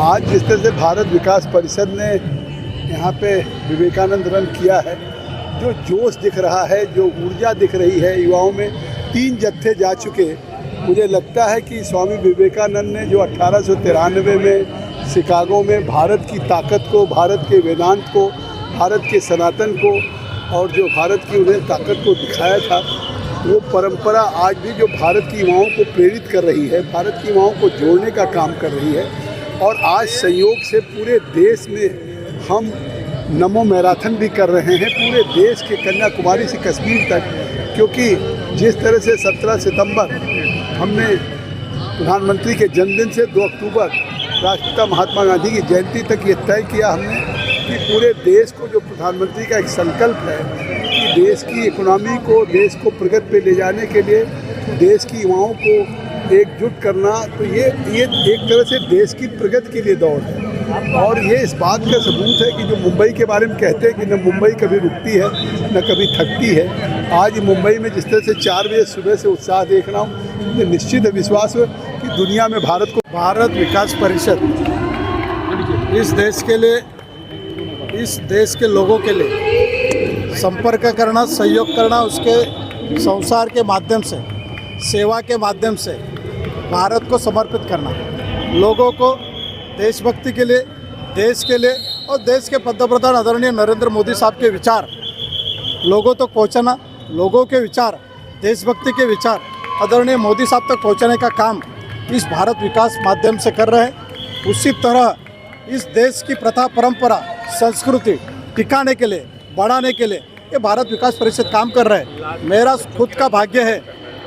आज जिस तरह से भारत विकास परिषद ने यहाँ पे विवेकानंद रन किया है, जो जोश दिख रहा है, जो ऊर्जा दिख रही है युवाओं में, 3 जत्थे जा चुके। मुझे लगता है कि स्वामी विवेकानंद ने जो 1893 में शिकागो में भारत की ताकत को, भारत के वेदांत को, भारत के सनातन को और जो भारत की उन्हें ताकत को दिखाया था, वो परंपरा आज भी जो भारत की युवाओं को प्रेरित कर रही है, भारत की युवाओं को जोड़ने का काम कर रही है। और आज संयोग से पूरे देश में हम नमो मैराथन भी कर रहे हैं, पूरे देश के कन्याकुमारी से कश्मीर तक, क्योंकि जिस तरह से 17 सितंबर हमने प्रधानमंत्री के जन्मदिन से 2 अक्टूबर राष्ट्रपिता महात्मा गांधी की जयंती तक ये तय किया हमने कि पूरे देश को, जो प्रधानमंत्री का एक संकल्प है कि देश की इकोनॉमी को, देश को प्रगति पे ले जाने के लिए देश की युवाओं को एकजुट करना, तो ये एक तरह से देश की प्रगति के लिए दौड़ है। और ये इस बात का सबूत है कि जो मुंबई के बारे में कहते हैं कि न मुंबई कभी रुकती है न कभी थकती है, आज मुंबई में जिस तरह से 4 बजे सुबह से उत्साह देख रहा हूँ, मुझे निश्चित विश्वास है कि दुनिया में भारत विकास परिषद इस देश के लिए, इस देश के लोगों के लिए संपर्क करना, सहयोग करना, उसके संसार के माध्यम से, सेवा के माध्यम से भारत को समर्पित करना, लोगों को देशभक्ति के लिए, देश के लिए और देश के पंतप्रधान आदरणीय नरेंद्र मोदी साहब के विचार लोगों तक पहुंचाना, लोगों के विचार, देशभक्ति के विचार आदरणीय मोदी साहब तक पहुंचाने का काम इस भारत विकास माध्यम से कर रहे हैं। उसी तरह इस देश की प्रथा, परंपरा, संस्कृति टिकाने के लिए, बढ़ाने के लिए ये भारत विकास परिषद काम कर रहे हैं। मेरा खुद का भाग्य है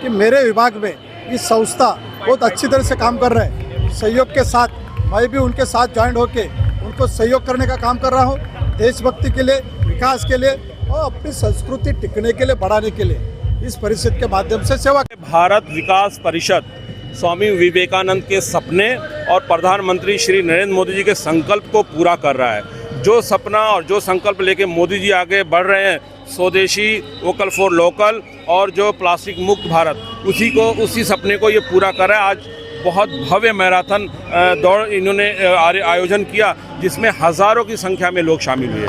कि मेरे विभाग में इस संस्था बहुत अच्छी तरह से काम कर रहे हैं। सहयोग के साथ मैं भी उनके साथ ज्वाइन होकर उनको सहयोग करने का काम कर रहा हूँ, देशभक्ति के लिए, विकास के लिए और अपनी संस्कृति टिकने के लिए, बढ़ाने के लिए इस परिषद के माध्यम से सेवा। भारत विकास परिषद स्वामी विवेकानंद के सपने और प्रधानमंत्री श्री नरेंद्र मोदी जी के संकल्प को पूरा कर रहा है। जो सपना और जो संकल्प लेके मोदी जी आगे बढ़ रहे हैं, स्वदेशी, वोकल फॉर लोकल और जो प्लास्टिक मुक्त भारत, उसी सपने को ये पूरा कर रहा है। आज बहुत भव्य मैराथन दौड़ इन्होंने आयोजन किया, जिसमें हज़ारों की संख्या में लोग शामिल हुए।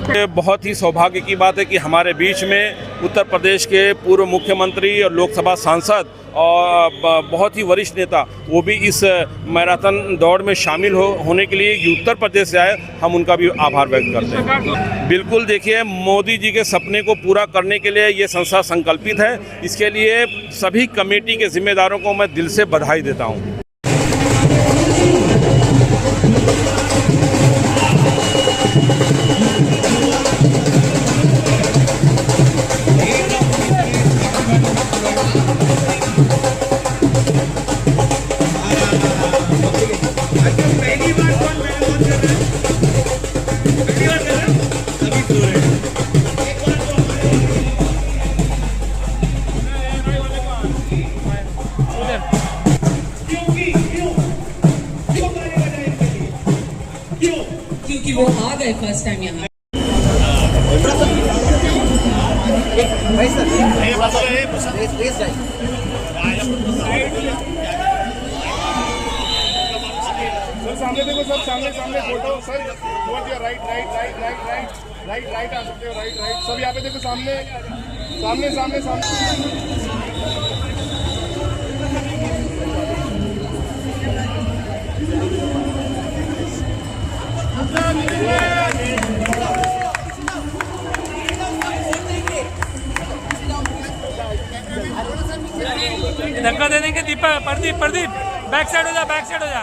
ये बहुत ही सौभाग्य की बात है कि हमारे बीच में उत्तर प्रदेश के पूर्व मुख्यमंत्री और लोकसभा सांसद और बहुत ही वरिष्ठ नेता, वो भी इस मैराथन दौड़ में शामिल होने के लिए उत्तर प्रदेश से आए। हम उनका भी आभार व्यक्त करते हैं। बिल्कुल, देखिए, मोदी जी के सपने को पूरा करने के लिए ये संस्था संकल्पित है। इसके लिए सभी कमेटी के जिम्मेदारों को मैं दिल से बधाई देता हूँ। क्योंकि वो आ गए फर्स्ट टाइम यहाँ। सामने देखो सर, सामने फोटो सर, राइट आ सकते हो, राइट सब यहाँ पे देखो, सामने। धक्का देने के दीपक, प्रदीप बैक साइड हो जा।